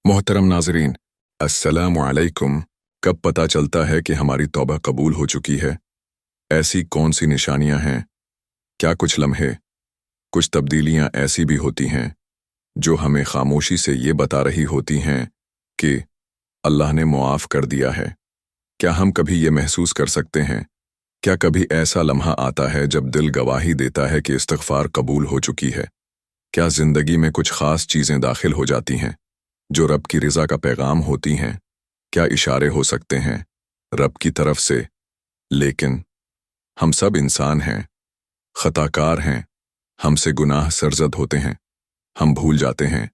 मोहतरम नाजरीन, अस्सलामु अलैकुम। कब पता चलता है कि हमारी तौबा कबूल हो चुकी है? ऐसी कौन सी निशानियां हैं? क्या कुछ लम्हे, कुछ तब्दीलियां ऐसी भी होती हैं जो हमें खामोशी से ये बता रही होती हैं कि अल्लाह ने मुआफ़ कर दिया है? क्या हम कभी ये महसूस कर सकते हैं? क्या कभी ऐसा लम्हा आता है जब दिल गवाही देता है कि इस्तिग़फ़ार कबूल हो चुकी है? क्या ज़िंदगी में कुछ ख़ास चीज़ें दाखिल हो जाती हैं जो रब की रज़ा का पैगाम होती हैं? क्या इशारे हो सकते हैं रब की तरफ से? लेकिन हम सब इंसान हैं, ख़ताकार हैं, हमसे गुनाह सरज़द होते हैं, हम भूल जाते हैं,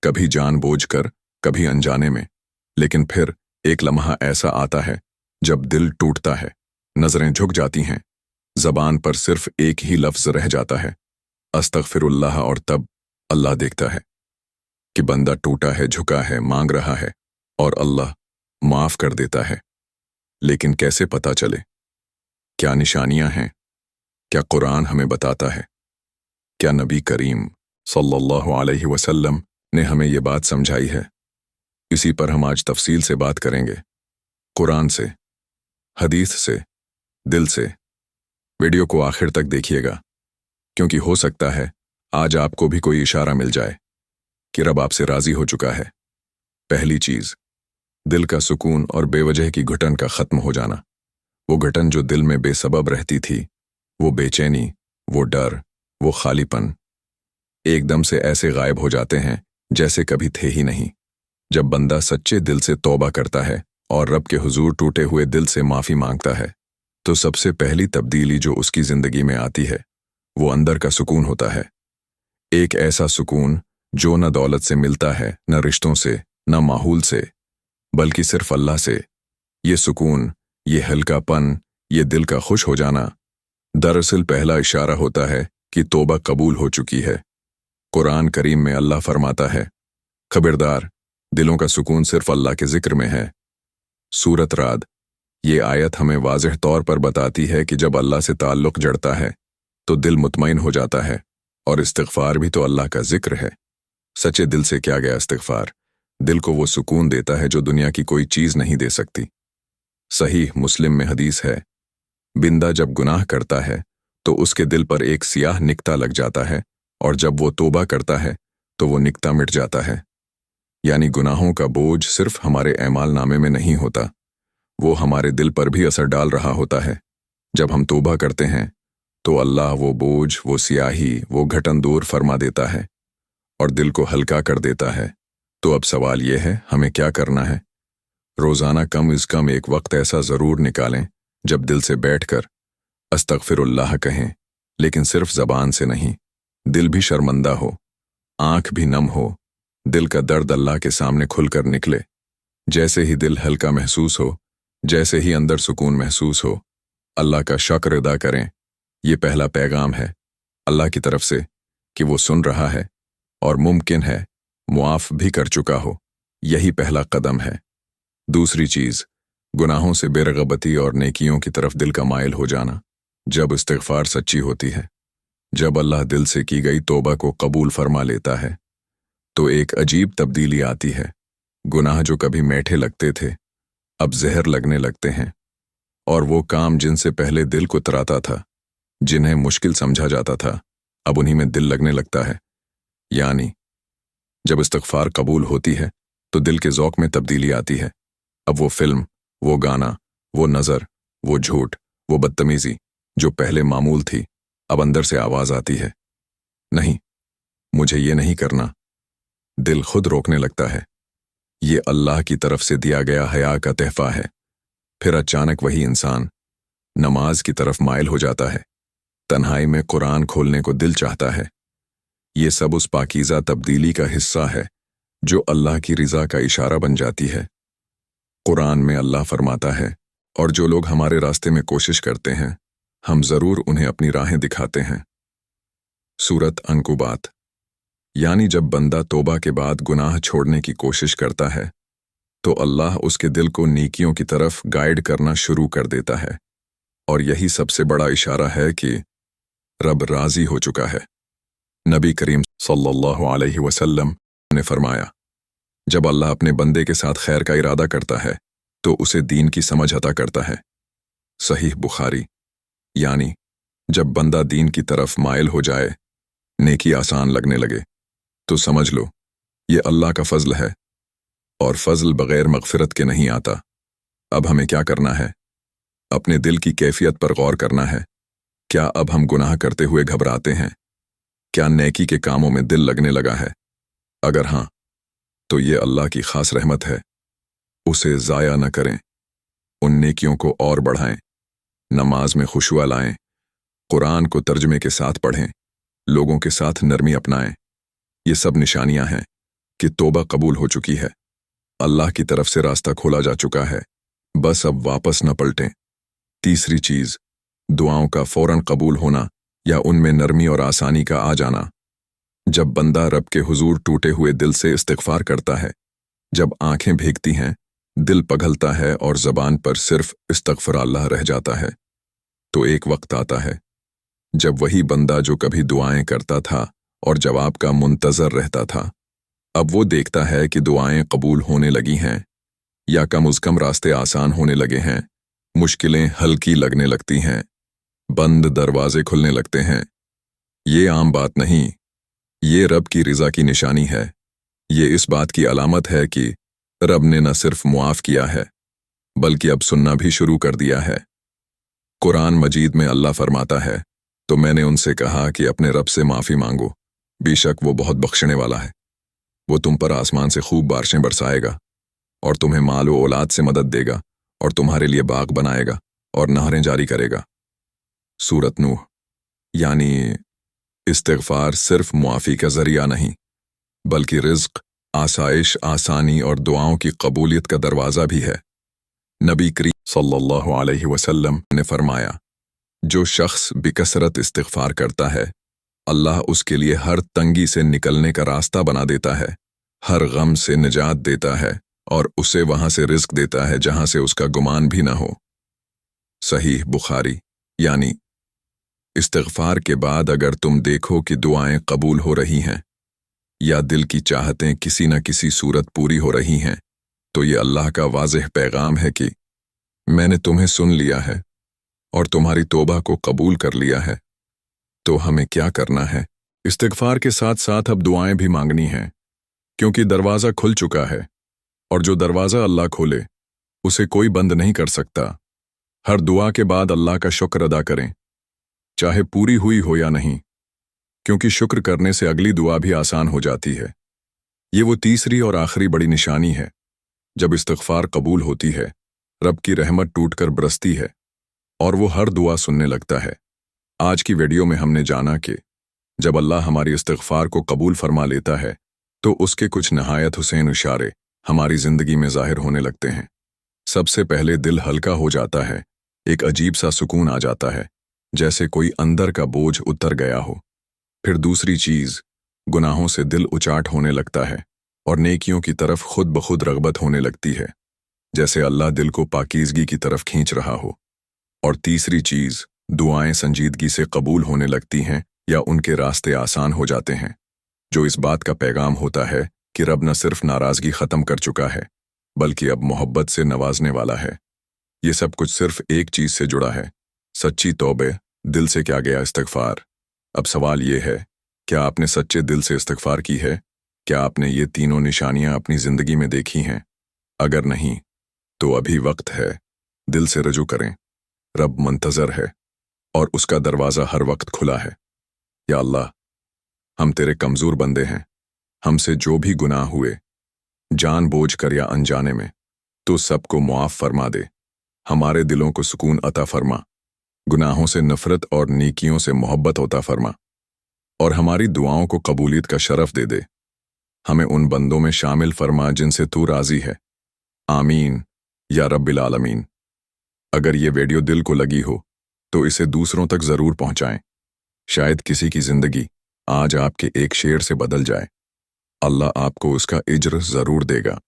कभी जानबूझकर, कभी अनजाने में। लेकिन फिर एक लम्हा ऐसा आता है जब दिल टूटता है, नज़रें झुक जाती हैं, ज़बान पर सिर्फ़ एक ही लफ्ज़ रह जाता है, अस्तग़फ़िरुल्लाह, और तब अल्लाह देखता है कि बंदा टूटा है, झुका है, मांग रहा है, और अल्लाह माफ़ कर देता है। लेकिन कैसे पता चले? क्या निशानियां हैं? क्या कुरान हमें बताता है? क्या नबी करीम सल्लल्लाहु अलैहि वसल्लम ने हमें ये बात समझाई है? इसी पर हम आज तफसील से बात करेंगे, कुरान से, हदीस से, दिल से। वीडियो को आखिर तक देखिएगा, क्योंकि हो सकता है आज आपको भी कोई इशारा मिल जाए कि रब आपसे राज़ी हो चुका है। पहली चीज़, दिल का सुकून और बेवजह की घुटन का ख़त्म हो जाना। वो घुटन जो दिल में बेसबब रहती थी, वो बेचैनी, वो डर, वो खालीपन, एकदम से ऐसे गायब हो जाते हैं जैसे कभी थे ही नहीं। जब बंदा सच्चे दिल से तौबा करता है और रब के हुजूर टूटे हुए दिल से माफ़ी मांगता है, तो सबसे पहली तब्दीली जो उसकी ज़िंदगी में आती है वो अंदर का सुकून होता है। एक ऐसा सुकून जो न दौलत से मिलता है, न रिश्तों से, न माहौल से, बल्कि सिर्फ अल्लाह से। ये सुकून, ये हल्कापन, ये दिल का खुश हो जाना दरअसल पहला इशारा होता है कि तौबा कबूल हो चुकी है। कुरान करीम में अल्लाह फरमाता है, खबरदार, दिलों का सुकून सिर्फ अल्लाह के जिक्र में है। सूरत राद। ये आयत हमें वाज़ेह तौर पर बताती है कि जब अल्लाह से ताल्लुक़ जड़ता है तो दिल मुतमईन हो जाता है, और इस्तिग़फ़ार भी तो अल्लाह का जिक्र है। सच्चे दिल से क्या गया इस्तिग़फ़ार? दिल को वो सुकून देता है जो दुनिया की कोई चीज़ नहीं दे सकती। सहीह मुस्लिम में हदीस है, बिंदा जब गुनाह करता है तो उसके दिल पर एक सियाह निकता लग जाता है, और जब वो तौबा करता है तो वो निकता मिट जाता है। यानी गुनाहों का बोझ सिर्फ हमारे ऐमाल नामे में नहीं होता, वो हमारे दिल पर भी असर डाल रहा होता है। जब हम तौबा करते हैं तो अल्लाह वो बोझ, वो सियाही, वो घटन दूर फरमा देता है और दिल को हल्का कर देता है। तो अब सवाल ये है, हमें क्या करना है? रोज़ाना कम से कम एक वक्त ऐसा ज़रूर निकालें जब दिल से बैठकर अस्तग़फ़िरुल्लाह कहें, लेकिन सिर्फ ज़बान से नहीं। दिल भी शर्मंदा हो, आँख भी नम हो, दिल का दर्द अल्लाह के सामने खुलकर निकले। जैसे ही दिल हल्का महसूस हो, जैसे ही अंदर सुकून महसूस हो, अल्लाह का शुक्र अदा करें। ये पहला पैगाम है अल्लाह की तरफ से कि वो सुन रहा है और मुमकिन है मुआफ़ भी कर चुका हो। यही पहला कदम है। दूसरी चीज़, गुनाहों से बेरग़बती और नेकियों की तरफ दिल का माइल हो जाना। जब इस्तिग़फ़ार सच्ची होती है, जब अल्लाह दिल से की गई तौबा को कबूल फरमा लेता है, तो एक अजीब तब्दीली आती है। गुनाह जो कभी मीठे लगते थे अब जहर लगने लगते हैं, और वो काम जिनसे पहले दिल को तराता था, जिन्हें मुश्किल समझा जाता था, अब उन्हीं में दिल लगने लगता है। यानी जब इस्तिग़फ़ार कबूल होती है तो दिल के ज़ौक़ में तब्दीली आती है। अब वो फिल्म, वो गाना, वो नज़र, वो झूठ, वो बदतमीज़ी जो पहले मामूल थी, अब अंदर से आवाज़ आती है, नहीं, मुझे ये नहीं करना। दिल खुद रोकने लगता है। ये अल्लाह की तरफ से दिया गया हया का तोहफ़ा है। फिर अचानक वही इंसान नमाज की तरफ माइल हो जाता है, तन्हाई में कुरान खोलने को दिल चाहता है। ये सब उस पाकीज़ा तब्दीली का हिस्सा है जो अल्लाह की रज़ा का इशारा बन जाती है। कुरान में अल्लाह फरमाता है, और जो लोग हमारे रास्ते में कोशिश करते हैं, हम ज़रूर उन्हें अपनी राहें दिखाते हैं। सूरत अनकुबात। यानी जब बंदा तौबा के बाद गुनाह छोड़ने की कोशिश करता है तो अल्लाह उसके दिल को नेकियों की तरफ गाइड करना शुरू कर देता है, और यही सबसे बड़ा इशारा है कि रब राज़ी हो चुका है। नबी करीम सल्लल्लाहु अलैहि वसल्लम ने फरमाया, जब अल्लाह अपने बंदे के साथ खैर का इरादा करता है तो उसे दीन की समझ अता करता है। सहीह बुखारी। यानी जब बंदा दीन की तरफ माइल हो जाए, नेकी आसान लगने लगे, तो समझ लो ये अल्लाह का फजल है, और फजल बगैर मगफिरत के नहीं आता। अब हमें क्या करना है? अपने दिल की कैफियत पर गौर करना है। क्या अब हम गुनाह करते हुए घबराते हैं? क्या नेकी के कामों में दिल लगने लगा है? अगर हाँ, तो ये अल्लाह की खास रहमत है। उसे ज़ाया न करें, उन नेकियों को और बढ़ाएं, नमाज में खुशुआ लाएं, कुरान को तर्जमे के साथ पढ़ें, लोगों के साथ नरमी अपनाएं। ये सब निशानियां हैं कि तौबा कबूल हो चुकी है, अल्लाह की तरफ से रास्ता खोला जा चुका है, बस अब वापस न पलटें। तीसरी चीज़, दुआओं का फौरन कबूल होना या उनमें नरमी और आसानी का आ जाना। जब बंदा रब के हुजूर टूटे हुए दिल से इस्तिग़फ़ार करता है, जब आंखें भीगती हैं, दिल पघलता है और ज़बान पर सिर्फ इस्तग़फ़िरुल्लाह रह जाता है, तो एक वक्त आता है जब वही बंदा जो कभी दुआएं करता था और जवाब का मुंतज़र रहता था, अब वो देखता है कि दुआएं कबूल होने लगी हैं, या कम अज़ कम रास्ते आसान होने लगे हैं, मुश्किलें हल्की लगने लगती हैं, बंद दरवाजे खुलने लगते हैं। ये आम बात नहीं, ये रब की रिज़ा की निशानी है। ये इस बात की अलामत है कि रब ने न सिर्फ मुआफ़ किया है, बल्कि अब सुनना भी शुरू कर दिया है। कुरान मजीद में अल्लाह फरमाता है, तो मैंने उनसे कहा कि अपने रब से माफ़ी मांगो, बेशक वो बहुत बख्शने वाला है। वो तुम पर आसमान से खूब बारिशें बरसाएगा और तुम्हें माल व औलाद से मदद देगा और तुम्हारे लिए बाग बनाएगा और नहरें जारी करेगा। सूरत नूह। यानी इस्तिग़फ़ार सिर्फ मुआफ़ी का ज़रिया नहीं, बल्कि रिज़्क़, आसाइश, आसानी और दुआओं की कबूलियत का दरवाज़ा भी है। नबी करीम सल्लल्लाहु अलैहि वसल्लम ने फरमाया, जो शख्स बिकसरत इस्तिग़फ़ार करता है, अल्लाह उसके लिए हर तंगी से निकलने का रास्ता बना देता है, हर गम से निजात देता है और उसे वहां से रिज़्क़ देता है जहां से उसका गुमान भी ना हो। सहीह बुखारी। यानी इस्तिग़फ़ार के बाद अगर तुम देखो कि दुआएं कबूल हो रही हैं या दिल की चाहतें किसी न किसी सूरत पूरी हो रही हैं, तो ये अल्लाह का वाज़ेह पैगाम है कि मैंने तुम्हें सुन लिया है और तुम्हारी तौबा को कबूल कर लिया है। तो हमें क्या करना है? इस्तिग़फ़ार के साथ साथ अब दुआएं भी मांगनी हैं, क्योंकि दरवाज़ा खुल चुका है, और जो दरवाज़ा अल्लाह खोले उसे कोई बंद नहीं कर सकता। हर दुआ के बाद अल्लाह का शुक्र अदा करें, चाहे पूरी हुई हो या नहीं, क्योंकि शुक्र करने से अगली दुआ भी आसान हो जाती है। ये वो तीसरी और आखिरी बड़ी निशानी है। जब इस्तिग़फ़ार कबूल होती है, रब की रहमत टूटकर बरसती है और वो हर दुआ सुनने लगता है। आज की वीडियो में हमने जाना कि जब अल्लाह हमारी इस्तिग़फ़ार को कबूल फरमा लेता है, तो उसके कुछ नहायत हुसैन इशारे हमारी ज़िंदगी में ज़ाहिर होने लगते हैं। सबसे पहले दिल हल्का हो जाता है, एक अजीब सा सुकून आ जाता है, जैसे कोई अंदर का बोझ उतर गया हो। फिर दूसरी चीज़, गुनाहों से दिल उचाट होने लगता है और नेकियों की तरफ खुद ब खुद रग़बत होने लगती है, जैसे अल्लाह दिल को पाकीज़गी की तरफ खींच रहा हो। और तीसरी चीज़, दुआएं संजीदगी से कबूल होने लगती हैं या उनके रास्ते आसान हो जाते हैं, जो इस बात का पैगाम होता है कि रब न सिर्फ नाराज़गी ख़त्म कर चुका है, बल्कि अब मोहब्बत से नवाजने वाला है। ये सब कुछ सिर्फ एक चीज़ से जुड़ा है, सच्ची तौबे, दिल से क्या गया इस्तिग़फ़ार। अब सवाल ये है, क्या आपने सच्चे दिल से इस्तिग़फ़ार की है? क्या आपने ये तीनों निशानियां अपनी ज़िंदगी में देखी हैं? अगर नहीं, तो अभी वक्त है, दिल से रजू करें। रब मुंतज़र है और उसका दरवाज़ा हर वक्त खुला है। या अल्लाह, हम तेरे कमज़ोर बंदे हैं, हमसे जो भी गुनाह हुए, जानबूझ कर या अनजाने में, तो सबको मुआफ़ फरमा दे। हमारे दिलों को सुकून अता फरमा, गुनाहों से नफ़रत और नेकियों से मोहब्बत अता फरमा, और हमारी दुआओं को कबूलियत का शरफ़ दे दे। हमें उन बंदों में शामिल फरमा जिनसे तू राज़ी है। आमीन या रब्बिल आलमीन। अगर ये वीडियो दिल को लगी हो, तो इसे दूसरों तक ज़रूर पहुँचाएं। शायद किसी की ज़िंदगी आज आपके एक शेर से बदल जाए। अल्लाह आपको उसका इज्र ज़रूर देगा।